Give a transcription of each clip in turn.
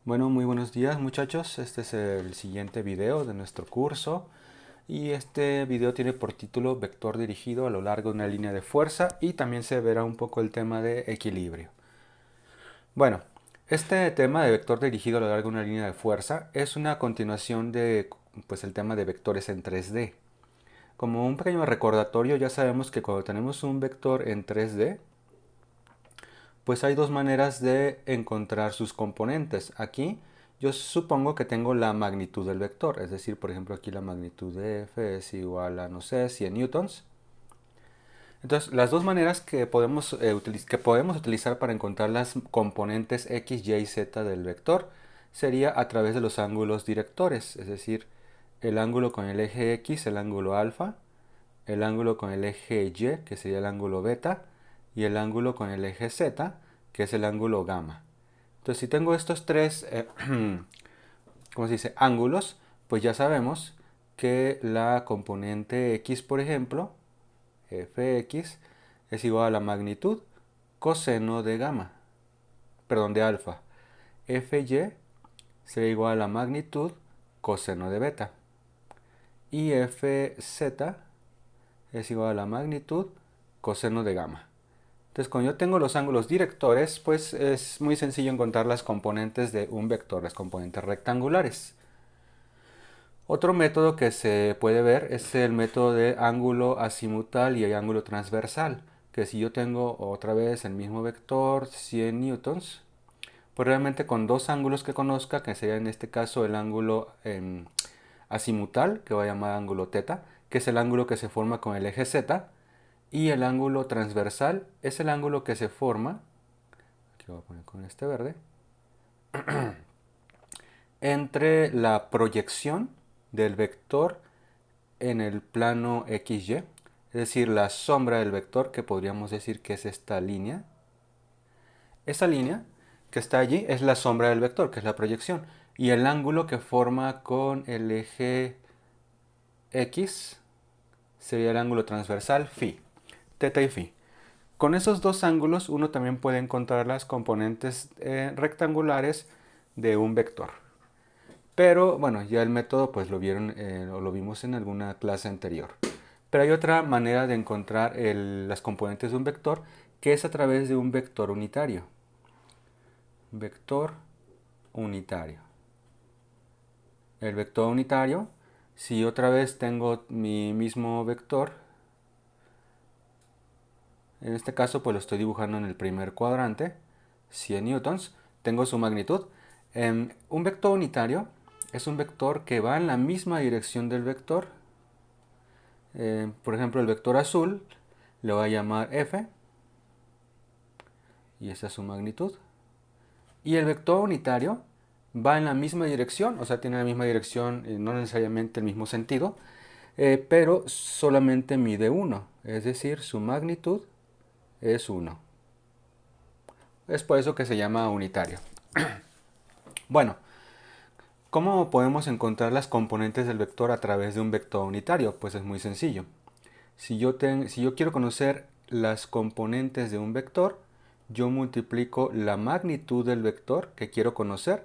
Bueno, muy buenos días muchachos. Este es el siguiente video de nuestro curso y este video tiene por título Vector dirigido a lo largo de una línea de fuerza y también se verá un poco el tema de equilibrio. Bueno, este tema de vector dirigido a lo largo de una línea de fuerza es una continuación de el tema de vectores en 3D. Como un pequeño recordatorio, ya sabemos que cuando tenemos un vector en 3D, pues hay dos maneras de encontrar sus componentes. Aquí yo supongo que tengo la magnitud del vector, es decir, por ejemplo, aquí la magnitud de F es igual a, no sé, 100 newtons. Entonces, las dos maneras que podemos utilizar para encontrar las componentes X, Y y Z del vector sería a través de los ángulos directores, es decir, el ángulo con el eje X, el ángulo alfa, el ángulo con el eje Y, que sería el ángulo beta, y el ángulo con el eje Z, que es el ángulo gamma. Entonces, si tengo estos tres, ¿cómo se dice?, ángulos, pues ya sabemos que la componente X, por ejemplo, fx, es igual a la magnitud coseno de gamma, perdón, de alfa. Fy sería igual a la magnitud coseno de beta. Y Fz es igual a la magnitud coseno de gamma. Entonces, cuando yo tengo los ángulos directores, pues es muy sencillo encontrar las componentes de un vector, las componentes rectangulares. Otro método que se puede ver es el método de ángulo azimutal y el ángulo transversal, que si yo tengo otra vez el mismo vector, 100 newtons, pues realmente con dos ángulos que conozca, que sería en este caso el ángulo azimutal, que voy a llamar ángulo θ, que es el ángulo que se forma con el eje z, y el ángulo transversal es el ángulo que se forma, aquí voy a poner con este verde, entre la proyección del vector en el plano XY, es decir, la sombra del vector, que podríamos decir que es esta línea. Esa línea que está allí es la sombra del vector, que es la proyección. Y el ángulo que forma con el eje X sería el ángulo transversal phi, teta y phi. Con esos dos ángulos uno también puede encontrar las componentes rectangulares de un vector. Pero bueno, ya el método pues lo vieron o lo vimos en alguna clase anterior. Pero hay otra manera de encontrar las componentes de un vector, que es a través de un vector unitario. Vector unitario. El vector unitario, si otra vez tengo mi mismo vector, en este caso pues lo estoy dibujando en el primer cuadrante, 100 newtons, tengo su magnitud. Un vector unitario es un vector que va en la misma dirección del vector. Por ejemplo, el vector azul le voy a llamar f, y esta es su magnitud. Y el vector unitario va en la misma dirección, o sea, tiene la misma dirección, no necesariamente el mismo sentido, pero solamente mide 1, es decir, su magnitud es 1. Es por eso que se llama unitario. Bueno, ¿cómo podemos encontrar las componentes del vector a través de un vector unitario? Pues es muy sencillo. Si yo quiero conocer las componentes de un vector, yo multiplico la magnitud del vector que quiero conocer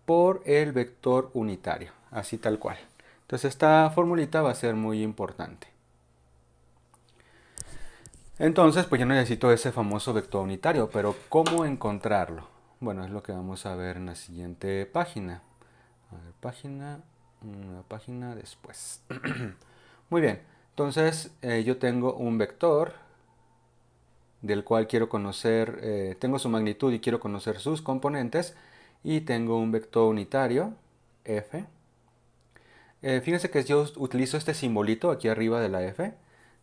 por el vector unitario, así tal cual. Entonces esta formulita va a ser muy importante. Entonces, pues yo necesito ese famoso vector unitario, pero ¿cómo encontrarlo? Bueno, es lo que vamos a ver en la siguiente página. A ver, una página después. Muy bien, entonces yo tengo un vector del cual quiero conocer, tengo su magnitud y quiero conocer sus componentes, y tengo un vector unitario, f. Fíjense que yo utilizo este simbolito aquí arriba de la f,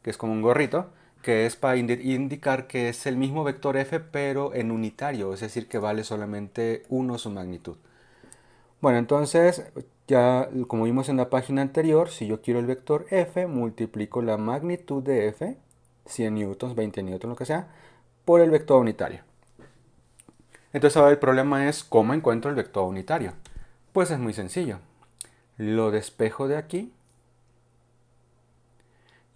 que es como un gorrito, que es para indicar que es el mismo vector f, pero en unitario, es decir, que vale solamente 1 su magnitud. Bueno, entonces, ya como vimos en la página anterior, si yo quiero el vector f, multiplico la magnitud de f, 100 newtons, 20 newtons, lo que sea, por el vector unitario. Entonces ahora el problema es cómo encuentro el vector unitario. Pues es muy sencillo. Lo despejo de aquí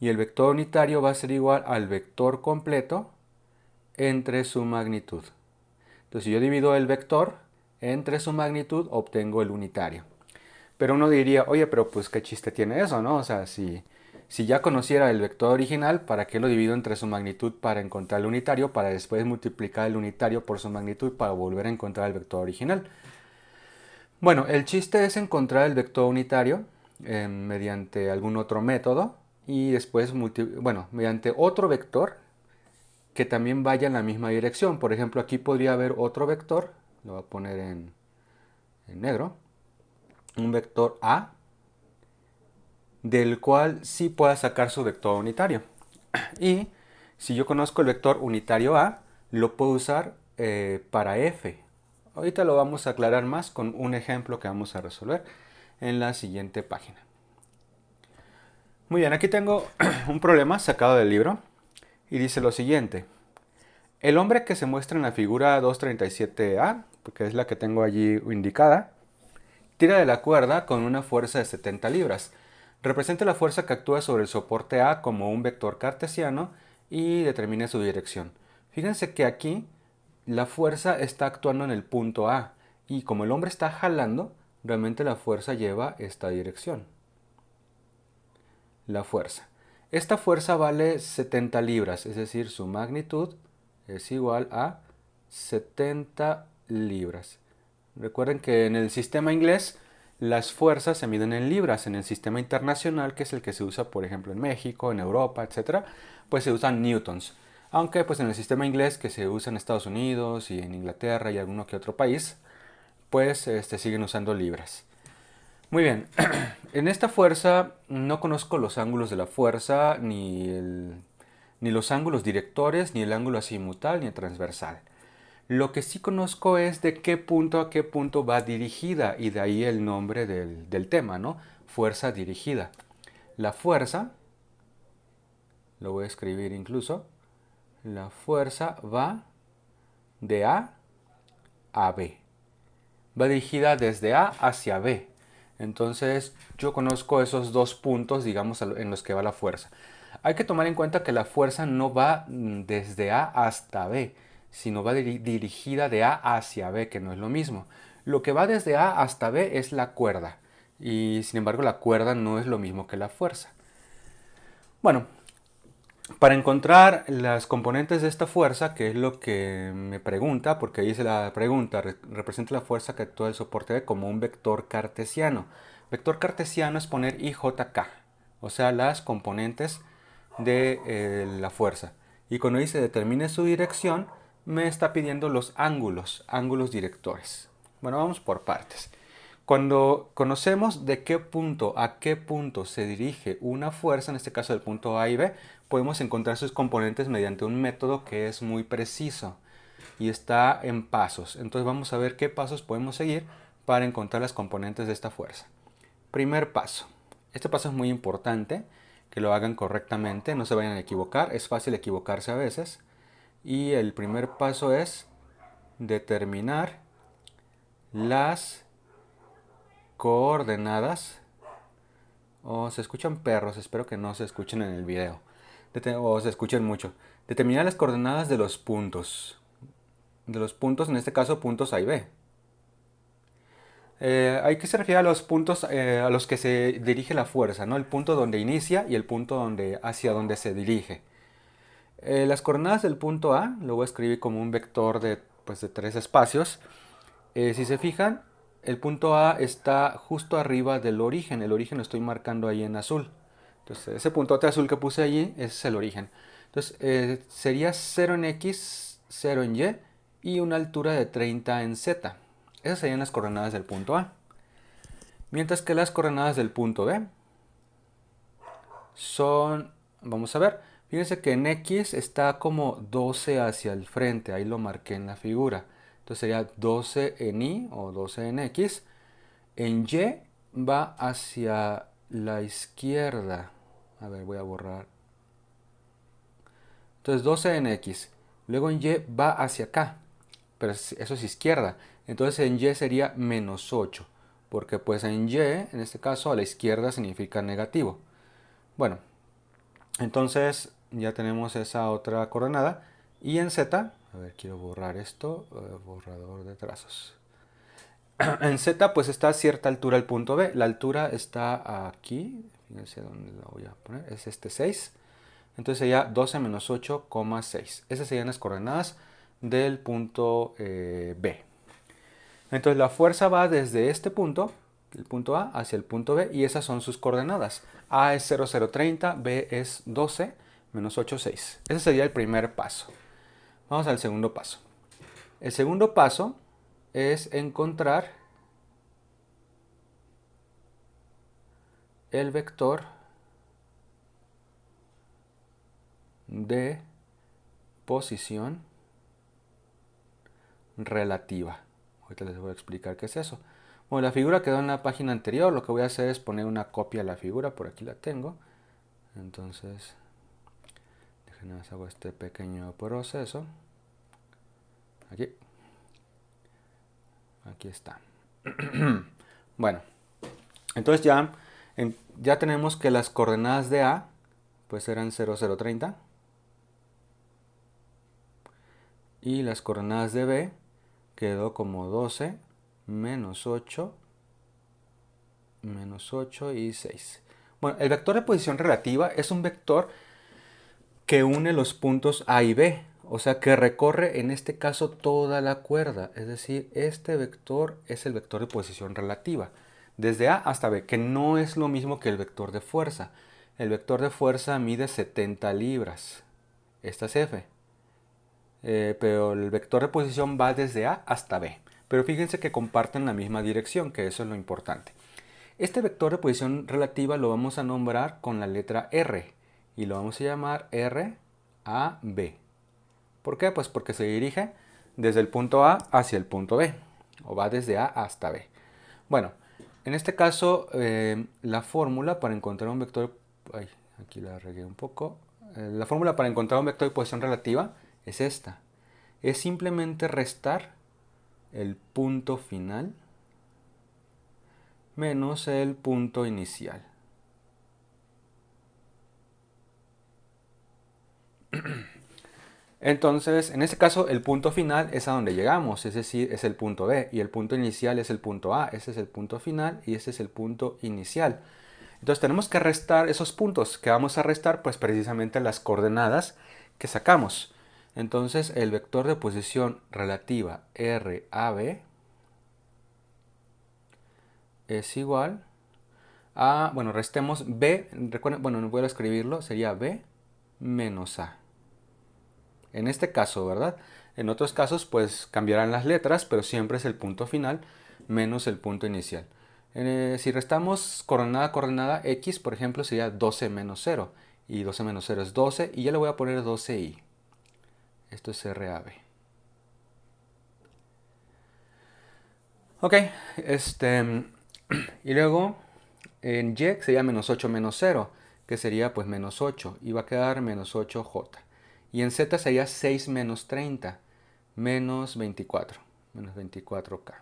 y el vector unitario va a ser igual al vector completo entre su magnitud. Entonces si yo divido el vector entre su magnitud obtengo el unitario. Pero uno diría, oye, pero pues qué chiste tiene eso, ¿no? O sea, si ya conociera el vector original, ¿para qué lo divido entre su magnitud para encontrar el unitario, para después multiplicar el unitario por su magnitud para volver a encontrar el vector original? Bueno, el chiste es encontrar el vector unitario mediante algún otro método y después, mediante otro vector que también vaya en la misma dirección. Por ejemplo, aquí podría haber otro vector, lo voy a poner en negro, un vector A, del cual sí pueda sacar su vector unitario. Y si yo conozco el vector unitario A, lo puedo usar para f. Ahorita lo vamos a aclarar más con un ejemplo que vamos a resolver en la siguiente página. Muy bien, aquí tengo un problema sacado del libro y dice lo siguiente. El hombre que se muestra en la figura 237A, que es la que tengo allí indicada, tira de la cuerda con una fuerza de 70 libras. Representa la fuerza que actúa sobre el soporte A como un vector cartesiano y determine su dirección. Fíjense que aquí la fuerza está actuando en el punto A y como el hombre está jalando, realmente la fuerza lleva esta dirección. La fuerza. Esta fuerza vale 70 libras, es decir, su magnitud es igual a 70 libras. Recuerden que en el sistema inglés las fuerzas se miden en libras. En el sistema internacional, que es el que se usa, por ejemplo, en México, en Europa, etc., pues se usan newtons. Aunque pues en el sistema inglés que se usa en Estados Unidos y en Inglaterra y alguno que otro país, pues siguen usando libras. Muy bien, en esta fuerza no conozco los ángulos de la fuerza, ni los ángulos directores, ni el ángulo azimutal, ni el transversal. Lo que sí conozco es de qué punto a qué punto va dirigida y de ahí el nombre del tema, ¿no? Fuerza dirigida. La fuerza, lo voy a escribir incluso, la fuerza va de a B. Va dirigida desde A hacia B. Entonces yo conozco esos dos puntos, digamos, en los que va la fuerza. Hay que tomar en cuenta que la fuerza no va desde A hasta B, sino va dirigida de A hacia B, que no es lo mismo. Lo que va desde A hasta B es la cuerda, y sin embargo la cuerda no es lo mismo que la fuerza. Bueno, para encontrar las componentes de esta fuerza, que es lo que me pregunta, porque dice la pregunta, representa la fuerza que actúa el soporte B como un vector cartesiano. Vector cartesiano es poner IJK, o sea, las componentes de la fuerza. Y cuando dice determine su dirección, me está pidiendo los ángulos directores. Bueno, vamos por partes. Cuando conocemos de qué punto a qué punto se dirige una fuerza, en este caso del punto A y B, podemos encontrar sus componentes mediante un método que es muy preciso y está en pasos. Entonces vamos a ver qué pasos podemos seguir para encontrar las componentes de esta fuerza. Primer paso. Este paso es muy importante, que lo hagan correctamente, no se vayan a equivocar, es fácil equivocarse a veces. Y el primer paso es determinar las coordenadas. Se escuchan perros, espero que no se escuchen en el video. O se escuchen mucho. Determinar las coordenadas de los puntos. De los puntos, en este caso puntos A y B. Hay que se refiere a los puntos a los que se dirige la fuerza, ¿no? El punto donde inicia y el punto hacia donde se dirige. Las coordenadas del punto A lo voy a escribir como un vector pues, de 3 espacios. Si se fijan, el punto A está justo arriba del origen. El origen lo estoy marcando ahí en azul. Entonces, ese puntote azul que puse allí es el origen. Entonces, sería 0 en X, 0 en Y y una altura de 30 en Z. Esas serían las coordenadas del punto A. Mientras que las coordenadas del punto B son, vamos a ver, fíjense que en X está como 12 hacia el frente, ahí lo marqué en la figura. Entonces sería 12 en Y o 12 en X. En Y va hacia la izquierda. A ver, voy a borrar. Entonces 12 en X. Luego en Y va hacia acá. Pero eso es izquierda. Entonces en Y sería menos 8. Porque pues en Y, en este caso, a la izquierda significa negativo. Bueno, entonces ya tenemos esa otra coordenada. Y en Z, a ver, quiero borrar esto. Borrador de trazos. En Z pues está a cierta altura el punto B. La altura está aquí. Fíjense dónde lo voy a poner. Es este 6. Entonces sería 12 menos 8,6. Esas serían las coordenadas del punto B. Entonces la fuerza va desde este punto, el punto A, hacia el punto B, y esas son sus coordenadas. A es 0,030, B es 12, menos 8, 6. Ese sería el primer paso. Vamos al segundo paso. El segundo paso es encontrar el vector de posición relativa. Ahorita les voy a explicar qué es eso. Bueno, la figura quedó en la página anterior. Lo que voy a hacer es poner una copia de la figura. Por aquí la tengo. Entonces, déjenme hacer este pequeño proceso. Aquí está. Bueno, entonces ya tenemos que las coordenadas de A pues eran 0,030 y las coordenadas de B quedó como 12 menos 8 y 6. Bueno, el vector de posición relativa es un vector que une los puntos A y B, o sea que recorre en este caso toda la cuerda, es decir, este vector es el vector de posición relativa, desde A hasta B, que no es lo mismo que el vector de fuerza. El vector de fuerza mide 70 libras, esta es F, pero el vector de posición va desde A hasta B, pero fíjense que comparten la misma dirección, que eso es lo importante. Este vector de posición relativa lo vamos a nombrar con la letra R y lo vamos a llamar RAB. ¿Por qué? Pues porque se dirige desde el punto A hacia el punto B, o va desde A hasta B. Bueno, en este caso la fórmula para encontrar un vector... Ay, aquí la regué un poco. La fórmula para encontrar un vector de posición relativa es esta. Es simplemente restar el punto final menos el punto inicial. Entonces, en este caso, el punto final es a donde llegamos, es decir, es el punto B, y el punto inicial es el punto A. Ese es el punto final y ese es el punto inicial. Entonces tenemos que restar esos puntos, que vamos a restar pues precisamente las coordenadas que sacamos. Entonces el vector de posición relativa RAB es igual a, bueno, restemos B, recuerden, bueno, no voy a escribirlo, sería B menos A. En este caso, ¿verdad? En otros casos, pues cambiarán las letras, pero siempre es el punto final menos el punto inicial. Si restamos coordenada a coordenada, x, por ejemplo, sería 12 menos 0. Y 12 menos 0 es 12, y ya le voy a poner 12i. Esto es RAB. Ok, y luego en y sería menos 8 menos 0, que sería pues menos 8, y va a quedar menos 8j. Y en z sería 6 menos 30, menos 24, menos 24k.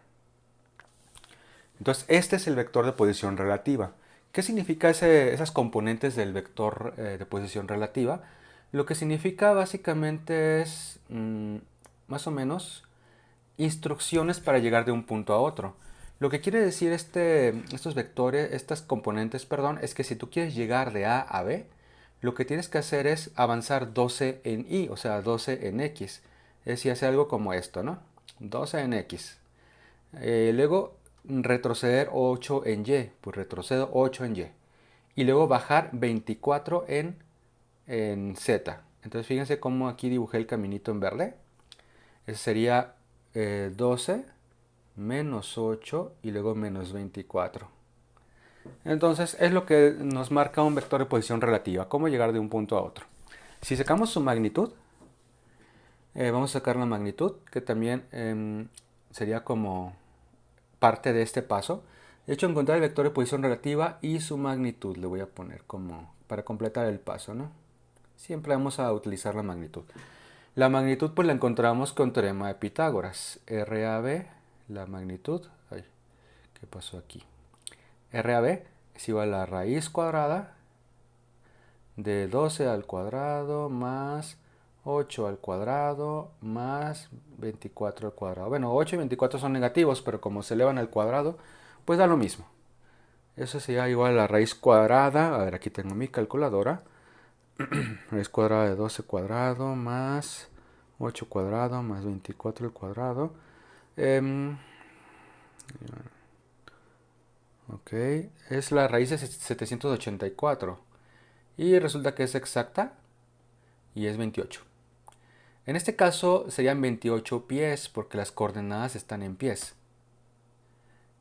Entonces este es el vector de posición relativa. ¿Qué significa esas componentes del vector de posición relativa? Lo que significa básicamente es más o menos instrucciones para llegar de un punto a otro. Lo que quiere decir estos vectores, estas componentes, perdón, es que si tú quieres llegar de A a B, lo que tienes que hacer es avanzar 12 en Y, o sea, 12 en X. Es decir, hace algo como esto, ¿no? 12 en X. Luego retroceder 8 en Y, pues retrocedo 8 en Y. Y luego bajar 24 en Z. Entonces fíjense cómo aquí dibujé el caminito en verde. Ese sería 12 menos 8 y luego menos 24. Entonces es lo que nos marca un vector de posición relativa, cómo llegar de un punto a otro. Si sacamos su magnitud, vamos a sacar la magnitud, que también sería como parte de este paso. De hecho, encontrar el vector de posición relativa y su magnitud le voy a poner como para completar el paso, ¿no? Siempre vamos a utilizar la magnitud. La magnitud pues la encontramos con teorema de Pitágoras. RAB, la magnitud, ay, ¿qué pasó aquí? RAB es igual a la raíz cuadrada de 12 al cuadrado más 8 al cuadrado más 24 al cuadrado. Bueno, 8 y 24 son negativos, pero como se elevan al cuadrado, pues da lo mismo. Eso sería igual a la raíz cuadrada. A ver, aquí tengo mi calculadora. Raíz cuadrada de 12 cuadrado más 8 cuadrado más 24 al cuadrado. Ok, es la raíz de 784. Y resulta que es exacta y es 28. En este caso serían 28 pies porque las coordenadas están en pies.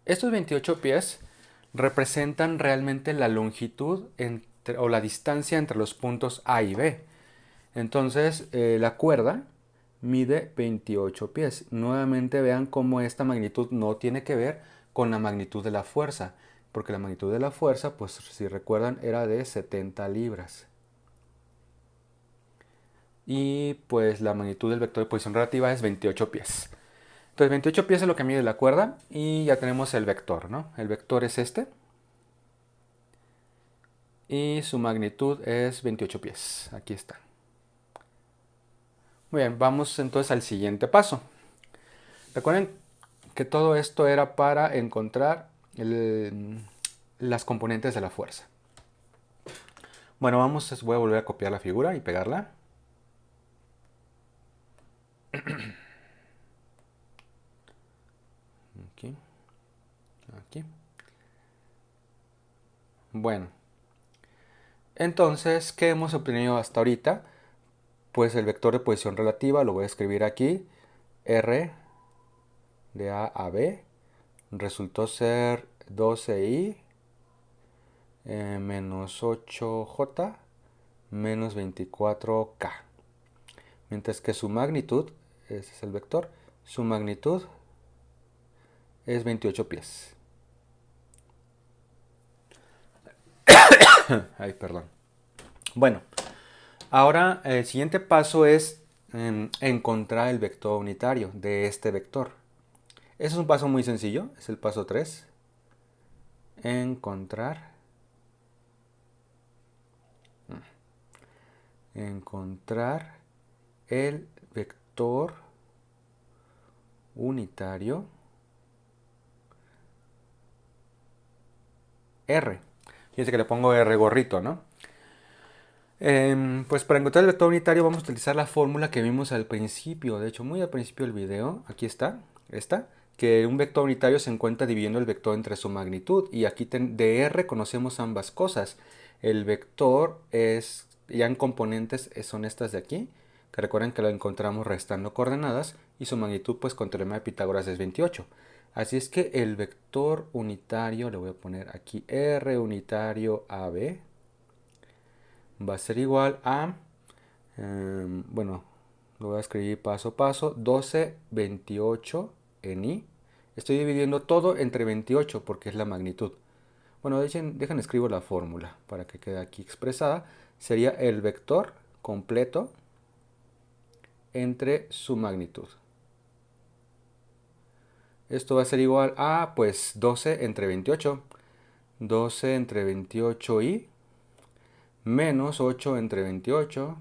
Estos 28 pies representan realmente la longitud o la distancia entre los puntos A y B. Entonces la cuerda mide 28 pies. Nuevamente vean cómo esta magnitud no tiene que ver con la magnitud de la fuerza, porque la magnitud de la fuerza, pues si recuerdan, era de 70 libras. Y pues la magnitud del vector de posición relativa es 28 pies. Entonces 28 pies es lo que mide la cuerda y ya tenemos el vector, ¿no? El vector es este y su magnitud es 28 pies. Aquí está. Muy bien, vamos entonces al siguiente paso. Recuerden que todo esto era para encontrar las componentes de la fuerza. Bueno, voy a volver a copiar la figura y pegarla. Aquí, aquí. Bueno, entonces, ¿qué hemos obtenido hasta ahorita? Pues el vector de posición relativa lo voy a escribir aquí. R de A a B resultó ser 12i menos 8j menos 24k. Mientras que su magnitud, ese es el vector, su magnitud es 28 pies. Ay, perdón. Bueno, ahora el siguiente paso es encontrar el vector unitario de este vector. Ese es un paso muy sencillo, es el paso 3. Encontrar el vector unitario R. Fíjense que le pongo R gorrito, ¿no? Pues para encontrar el vector unitario vamos a utilizar la fórmula que vimos al principio, de hecho muy al principio del video, aquí está, que un vector unitario se encuentra dividiendo el vector entre su magnitud y aquí de R conocemos ambas cosas. El vector es, ya en componentes son estas de aquí, que recuerden que lo encontramos restando coordenadas y su magnitud pues con teorema de Pitágoras es 28. Así es que el vector unitario, le voy a poner aquí R unitario AB, va a ser igual a, bueno, lo voy a escribir paso a paso, 12, 28 en i. Estoy dividiendo todo entre 28 porque es la magnitud. Bueno, dejen escribo la fórmula para que quede aquí expresada. Sería el vector completo entre su magnitud. Esto va a ser igual a, pues, 12 entre 28. 12 entre 28i menos 8 entre 28.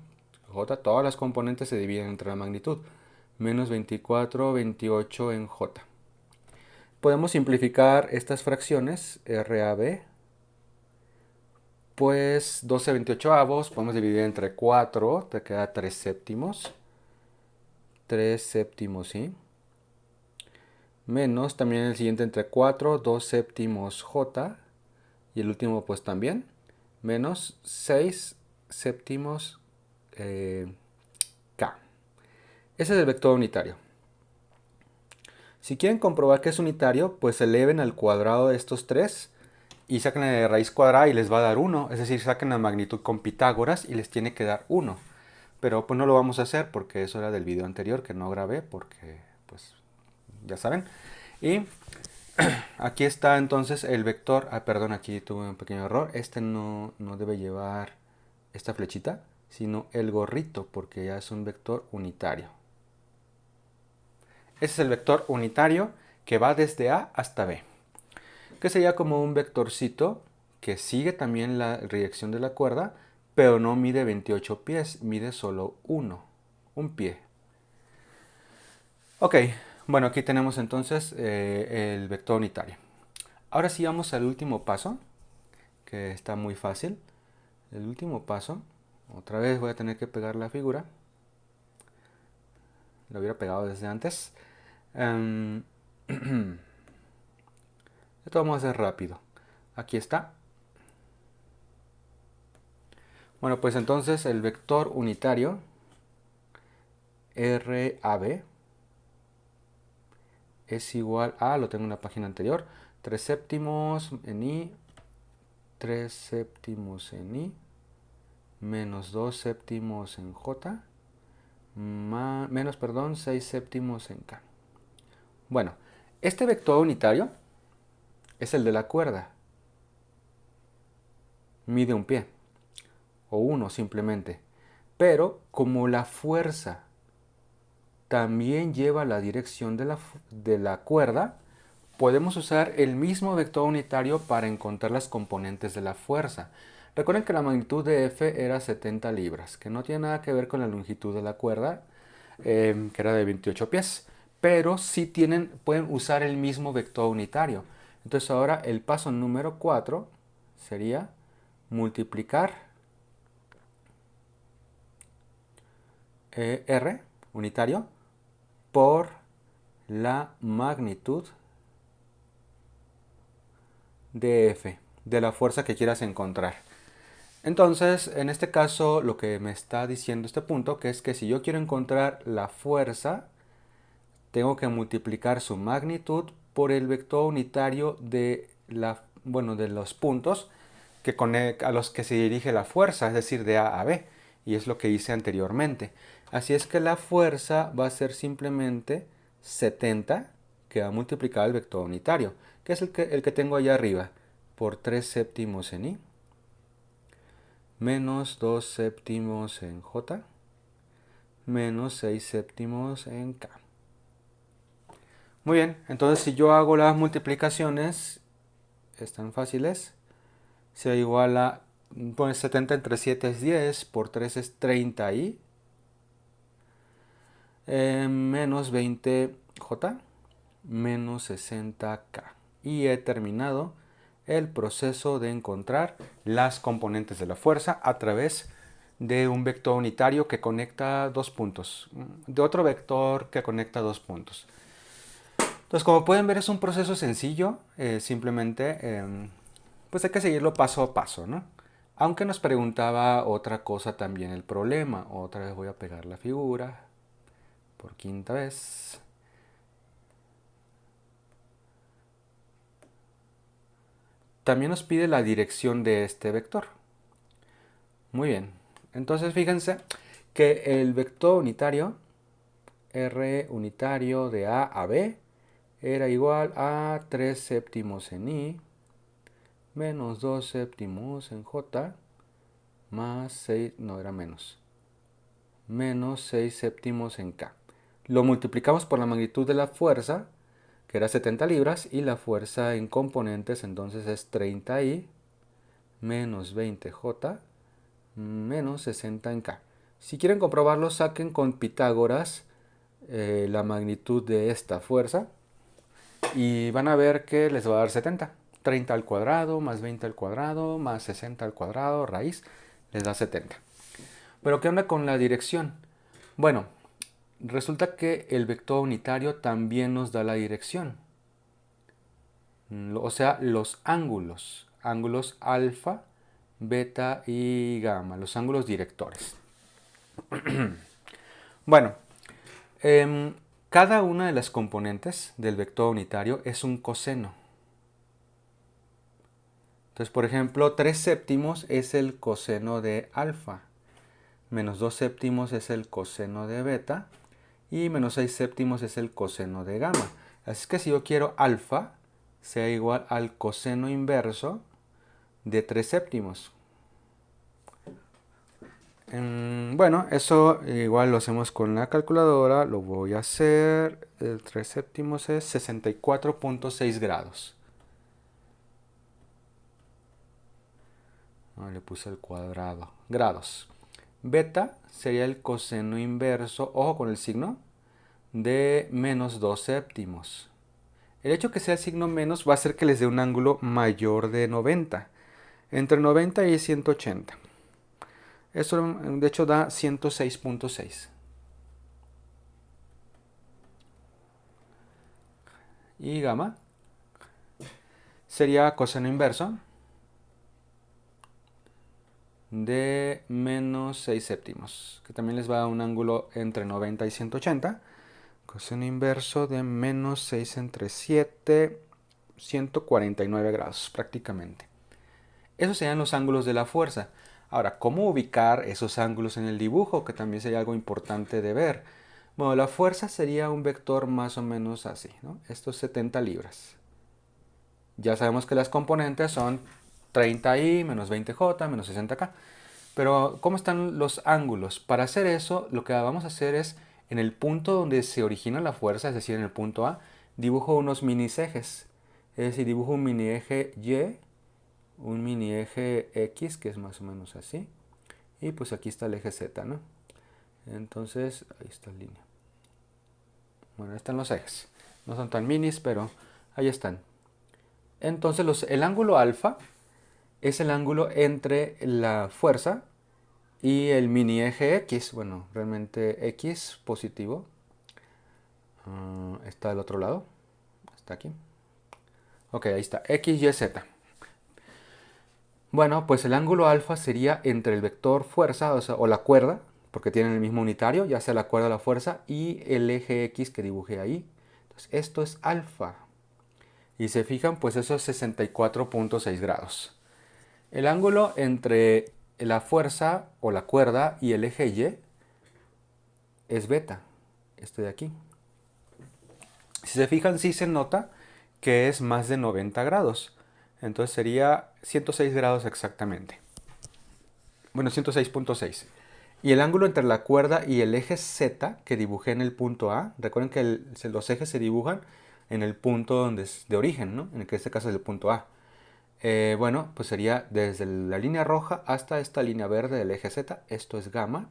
J, todas las componentes se dividen entre la magnitud. Menos 24, 28 en J. Podemos simplificar estas fracciones, RAB. Pues 12 28avos, podemos dividir entre 4, te queda 3 séptimos. 3 séptimos, ¿sí? Menos también el siguiente entre 4, 2 séptimos J. Y el último pues también. Menos 6 séptimos K. Ese es el vector unitario. Si quieren comprobar que es unitario, pues eleven al cuadrado de estos tres y saquen la raíz cuadrada y les va a dar 1. Es decir, saquen la magnitud con Pitágoras y les tiene que dar 1. Pero pues no lo vamos a hacer porque eso era del video anterior que no grabé porque pues ya saben. Y aquí está entonces el vector. Ah, perdón, aquí tuve un pequeño error. Este no debe llevar esta flechita, sino el gorrito porque ya es un vector unitario. Ese es el vector unitario que va desde A hasta B, que sería como un vectorcito que sigue también la dirección de la cuerda, pero no mide 28 pies, mide solo 1. un pie. Ok, bueno, aquí tenemos entonces el vector unitario. Ahora sí vamos al último paso, que está muy fácil. El último paso, otra vez voy a tener que pegar la figura. Lo hubiera pegado desde antes. Esto vamos a hacer rápido. Aquí está. Bueno, pues entonces el vector unitario RAB es igual a, lo tengo en la página anterior, 3 séptimos en I, 3 séptimos en I, menos 2 séptimos en J, menos, perdón, 6 séptimos en K. Bueno, este vector unitario es el de la cuerda. Mide un pie, o uno simplemente. Pero como la fuerza también lleva la dirección de la cuerda, podemos usar el mismo vector unitario para encontrar las componentes de la fuerza. Recuerden que la magnitud de F era 70 libras, que no tiene nada que ver con la longitud de la cuerda, que era de 28 pies, pero sí pueden usar el mismo vector unitario. Entonces ahora el paso número 4 sería multiplicar R unitario por la magnitud de F, de la fuerza que quieras encontrar. Entonces, en este caso, lo que me está diciendo este punto, que es que si yo quiero encontrar la fuerza, tengo que multiplicar su magnitud por el vector unitario de de los puntos a los que se dirige la fuerza, es decir, de A a B, y es lo que hice anteriormente. Así es que la fuerza va a ser simplemente 70, que va a multiplicar el vector unitario, que es el que tengo allá arriba, por 3 séptimos en I, menos 2 séptimos en J, menos 6 séptimos en K. Muy bien, entonces si yo hago las multiplicaciones, están fáciles, se igual a, pues 70 entre 7 es 10, por 3 es 30i, menos 20j, menos 60k. Y he terminado el proceso de encontrar las componentes de la fuerza a través de un vector unitario que conecta dos puntos, de otro vector que conecta dos puntos. Entonces, como pueden ver, es un proceso sencillo, simplemente pues hay que seguirlo paso a paso, ¿no? Aunque nos preguntaba otra cosa también el problema. Otra vez voy a pegar la figura por quinta vez. También nos pide la dirección de este vector. Muy bien. Entonces fíjense que el vector unitario, R unitario de A a B, era igual a 3 séptimos en I, menos 2 séptimos en J, más 6, no era menos 6 séptimos en K. Lo multiplicamos por la magnitud de la fuerza, que era 70 libras, y la fuerza en componentes entonces es 30I, menos 20J, menos 60 en K. Si quieren comprobarlo, saquen con Pitágoras la magnitud de esta fuerza y van a ver que les va a dar 70. 30 al cuadrado, más 20 al cuadrado, más 60 al cuadrado, raíz, les da 70. Pero ¿qué onda con la dirección? Bueno, resulta que el vector unitario también nos da la dirección. O sea, los ángulos alfa, beta y gamma, los ángulos directores. Bueno, cada una de las componentes del vector unitario es un coseno. Entonces, por ejemplo, 3 séptimos es el coseno de alfa, menos 2 séptimos es el coseno de beta y menos 6 séptimos es el coseno de gamma. Así que si yo quiero alfa sea igual al coseno inverso de 3 séptimos. Bueno, eso igual lo hacemos con la calculadora, lo voy a hacer, el 3 séptimos es 64.6 grados. Le puse el cuadrado, grados. Beta sería el coseno inverso, ojo con el signo, de menos 2 séptimos. El hecho que sea el signo menos va a hacer que les dé un ángulo mayor de 90, entre 90 y 180. Eso de hecho da 106.6. Y gamma sería coseno inverso de menos 6 séptimos, que también les va a dar un ángulo entre 90 y 180. Coseno inverso de menos 6 entre 7, 149 grados prácticamente. Esos serían los ángulos de la fuerza. Ahora, ¿cómo ubicar esos ángulos en el dibujo? Que también sería algo importante de ver. Bueno, la fuerza sería un vector más o menos así, ¿no? Esto es 70 libras. Ya sabemos que las componentes son 30i menos 20j menos 60k. Pero, ¿cómo están los ángulos? Para hacer eso, lo que vamos a hacer es, en el punto donde se origina la fuerza, es decir, en el punto A, dibujo unos mini ejes. Es decir, dibujo un mini eje Y, un mini eje X, que es más o menos así. Y pues aquí está el eje Z, ¿no? Entonces, ahí está la línea. Bueno, ahí están los ejes. No son tan minis, pero ahí están. Entonces, el ángulo alfa es el ángulo entre la fuerza y el mini eje X. Bueno, realmente X positivo. Está del otro lado. Está aquí. Ok, ahí está. X, Y, Z. Bueno, pues el ángulo alfa sería entre el vector fuerza, o la cuerda, porque tienen el mismo unitario, ya sea la cuerda o la fuerza, y el eje X que dibujé ahí. Entonces, esto es alfa. Y se fijan, pues eso es 64.6 grados. El ángulo entre la fuerza o la cuerda y el eje Y es beta, este de aquí. Si se fijan, sí se nota que es más de 90 grados. Entonces sería 106 grados exactamente. Bueno, 106.6. Y el ángulo entre la cuerda y el eje Z que dibujé en el punto A, recuerden que los ejes se dibujan en el punto donde es de origen, ¿no? En este caso es el punto A. Bueno, pues sería desde la línea roja hasta esta línea verde del eje Z. Esto es gamma.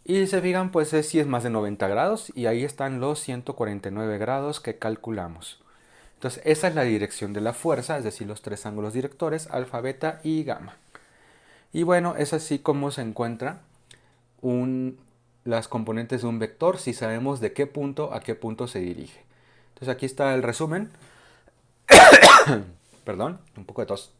Y si se fijan, pues sí es más de 90 grados y ahí están los 149 grados que calculamos. Entonces esa es la dirección de la fuerza, es decir, los tres ángulos directores, alfa, beta y gamma. Y bueno, es así como se encuentra las componentes de un vector si sabemos de qué punto a qué punto se dirige. Entonces aquí está el resumen. Perdón, un poco de tos.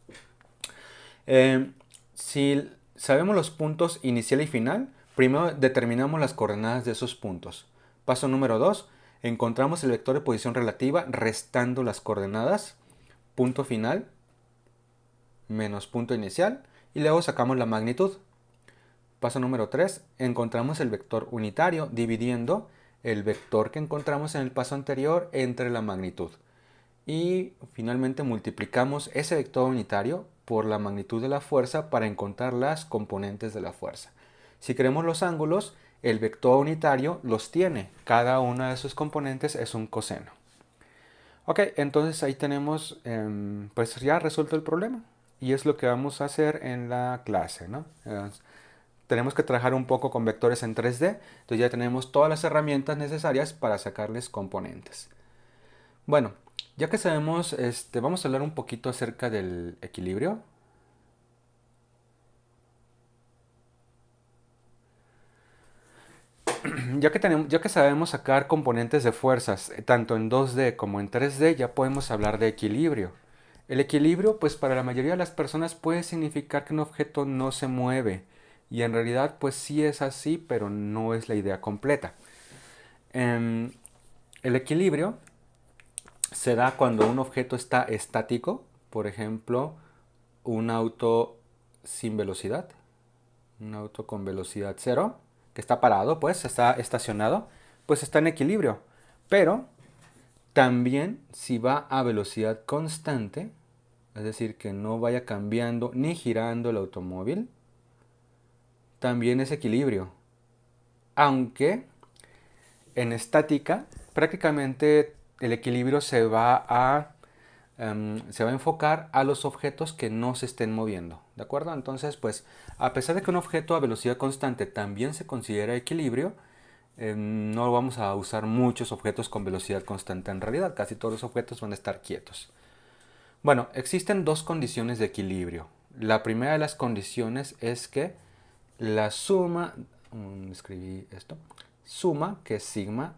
Si sabemos los puntos inicial y final, primero determinamos las coordenadas de esos puntos. Paso número 2, encontramos el vector de posición relativa restando las coordenadas, punto final menos punto inicial, y luego sacamos la magnitud. Paso número 3, encontramos el vector unitario dividiendo el vector que encontramos en el paso anterior entre la magnitud. Y finalmente multiplicamos ese vector unitario por la magnitud de la fuerza para encontrar las componentes de la fuerza. Si queremos los ángulos, el vector unitario los tiene. Cada una de sus componentes es un coseno. Ok, entonces ahí tenemos pues ya resuelto el problema. Y es lo que vamos a hacer en la clase, ¿no? Tenemos que trabajar un poco con vectores en 3D. Entonces ya tenemos todas las herramientas necesarias para sacarles componentes. Bueno, ya que sabemos, vamos a hablar un poquito acerca del equilibrio. Ya que sabemos sacar componentes de fuerzas, tanto en 2D como en 3D, ya podemos hablar de equilibrio. El equilibrio, pues para la mayoría de las personas puede significar que un objeto no se mueve. Y en realidad, pues sí es así, pero no es la idea completa. El equilibrio se da cuando un objeto está estático, por ejemplo, un auto sin velocidad, un auto con velocidad cero, que está parado, pues está estacionado, pues está en equilibrio. Pero también si va a velocidad constante, es decir, que no vaya cambiando ni girando el automóvil, también es equilibrio. Aunque en estática prácticamente el equilibrio se va a se va a enfocar a los objetos que no se estén moviendo, ¿de acuerdo? Entonces, pues, a pesar de que un objeto a velocidad constante también se considera equilibrio, no vamos a usar muchos objetos con velocidad constante en realidad, casi todos los objetos van a estar quietos. Bueno, existen dos condiciones de equilibrio. La primera de las condiciones es que la suma, escribí esto, suma, que es sigma,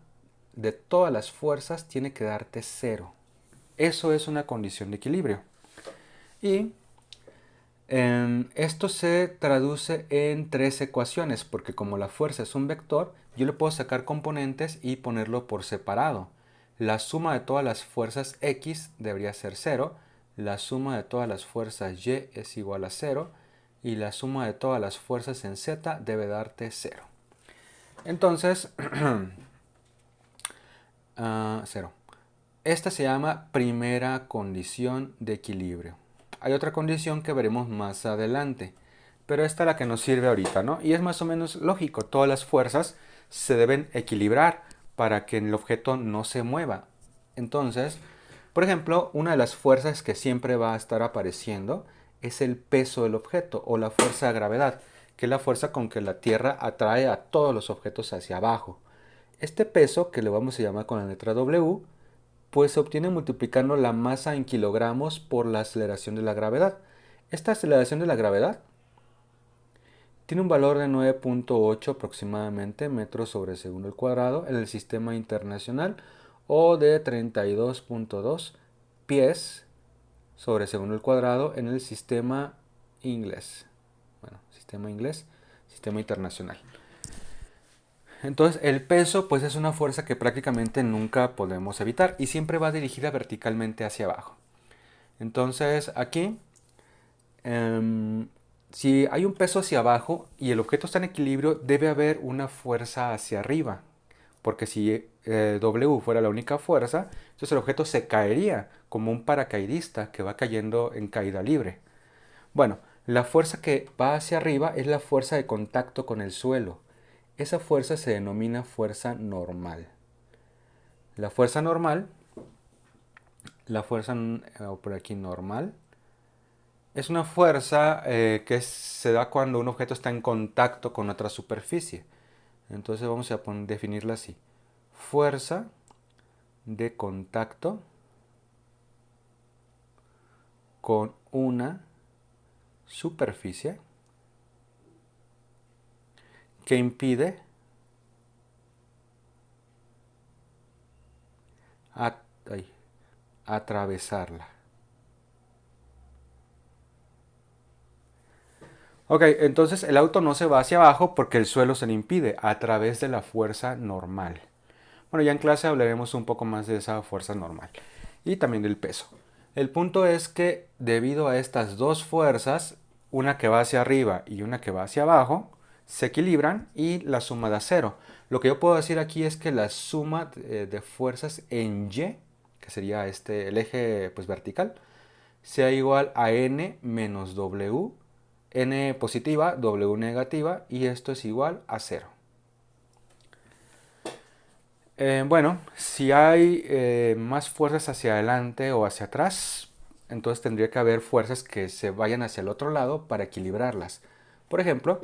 de todas las fuerzas tiene que darte cero. Eso es una condición de equilibrio. Y esto se traduce en tres ecuaciones, porque como la fuerza es un vector, yo le puedo sacar componentes y ponerlo por separado. La suma de todas las fuerzas X debería ser 0, la suma de todas las fuerzas Y es igual a 0, y la suma de todas las fuerzas en Z debe darte 0. Entonces, 0. Esta se llama primera condición de equilibrio. Hay otra condición que veremos más adelante, pero esta es la que nos sirve ahorita, ¿no? Y es más o menos lógico, todas las fuerzas se deben equilibrar para que el objeto no se mueva. Entonces, por ejemplo, una de las fuerzas que siempre va a estar apareciendo es el peso del objeto o la fuerza de gravedad, que es la fuerza con que la Tierra atrae a todos los objetos hacia abajo. Este peso, que le vamos a llamar con la letra W, pues se obtiene multiplicando la masa en kilogramos por la aceleración de la gravedad. Esta aceleración de la gravedad tiene un valor de 9.8 aproximadamente metros sobre segundo al cuadrado en el sistema internacional o de 32.2 pies sobre segundo al cuadrado en el sistema inglés. Bueno, sistema inglés, sistema internacional. Entonces el peso pues es una fuerza que prácticamente nunca podemos evitar y siempre va dirigida verticalmente hacia abajo. Entonces aquí, si hay un peso hacia abajo y el objeto está en equilibrio, debe haber una fuerza hacia arriba. Porque si W fuera la única fuerza, entonces el objeto se caería como un paracaidista que va cayendo en caída libre. Bueno, la fuerza que va hacia arriba es la fuerza de contacto con el suelo. Esa fuerza se denomina fuerza normal. La fuerza normal, por aquí normal, es una fuerza que se da cuando un objeto está en contacto con otra superficie. Entonces vamos a definirla así. Fuerza de contacto con una superficie que impide atravesarla. Ok, entonces el auto no se va hacia abajo porque el suelo se le impide a través de la fuerza normal. Bueno, ya en clase hablaremos un poco más de esa fuerza normal y también del peso. El punto es que debido a estas dos fuerzas, una que va hacia arriba y una que va hacia abajo, se equilibran y la suma da cero. Lo que yo puedo decir aquí es que la suma de fuerzas en Y, que sería el eje pues, vertical, sea igual a n menos W, n positiva, W negativa, y esto es igual a 0. Bueno, si hay más fuerzas hacia adelante o hacia atrás, entonces tendría que haber fuerzas que se vayan hacia el otro lado para equilibrarlas. Por ejemplo,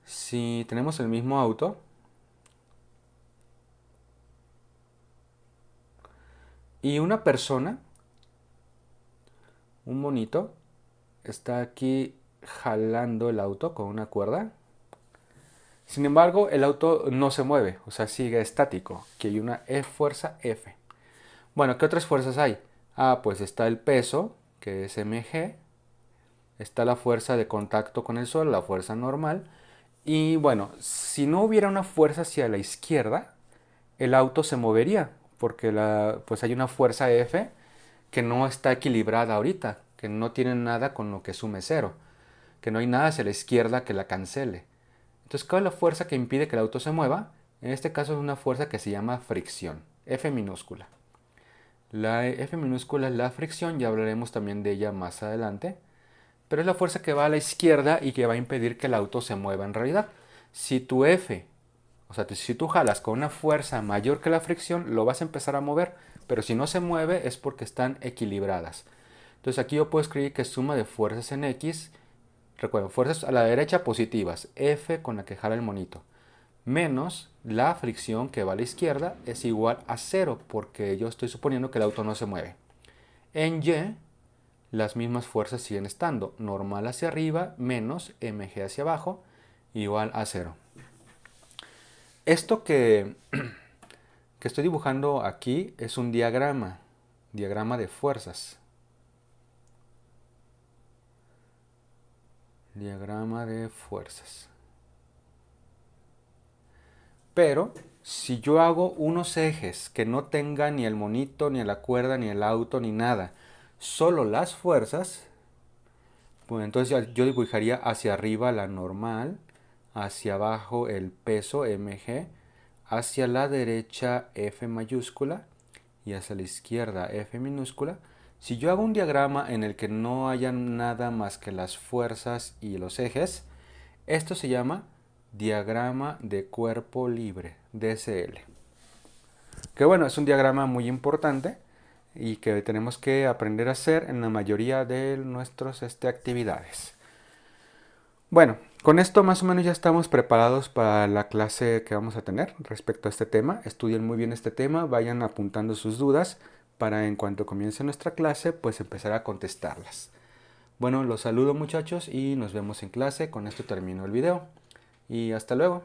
si tenemos el mismo auto y una persona, un monito, está aquí jalando el auto con una cuerda. Sin embargo, el auto no se mueve, o sea, sigue estático, que hay una fuerza F. Bueno, ¿qué otras fuerzas hay? Pues está el peso, que es mg, está la fuerza de contacto con el suelo, la fuerza normal, y bueno, si no hubiera una fuerza hacia la izquierda, el auto se movería, porque pues hay una fuerza F que no está equilibrada ahorita, que no tiene nada con lo que sume cero, que no hay nada hacia la izquierda que la cancele. Entonces, ¿cuál es la fuerza que impide que el auto se mueva? En este caso es una fuerza que se llama fricción, F minúscula. La F minúscula es la fricción, ya hablaremos también de ella más adelante, pero es la fuerza que va a la izquierda y que va a impedir que el auto se mueva en realidad. Si tu F, o sea, si tú jalas con una fuerza mayor que la fricción, lo vas a empezar a mover pero si no se mueve es porque están equilibradas. Entonces aquí yo puedo escribir que suma de fuerzas en X, recuerden, fuerzas a la derecha positivas, F con la que jala el monito, menos la fricción que va a la izquierda es igual a 0, porque yo estoy suponiendo que el auto no se mueve. En Y, las mismas fuerzas siguen estando, normal hacia arriba menos mg hacia abajo, igual a 0. Esto que estoy dibujando aquí es un diagrama de fuerzas. Diagrama de fuerzas. Pero si yo hago unos ejes que no tengan ni el monito, ni la cuerda, ni el auto, ni nada, solo las fuerzas, pues entonces yo dibujaría hacia arriba la normal, hacia abajo el peso mg, hacia la derecha F mayúscula y hacia la izquierda F minúscula. Si yo hago un diagrama en el que no haya nada más que las fuerzas y los ejes, esto se llama diagrama de cuerpo libre, DCL. Que bueno, es un diagrama muy importante y que tenemos que aprender a hacer en la mayoría de nuestras actividades. Bueno, con esto más o menos ya estamos preparados para la clase que vamos a tener respecto a este tema. Estudien muy bien este tema, vayan apuntando sus dudas para en cuanto comience nuestra clase, pues empezar a contestarlas. Bueno, los saludo muchachos y nos vemos en clase. Con esto termino el video y hasta luego.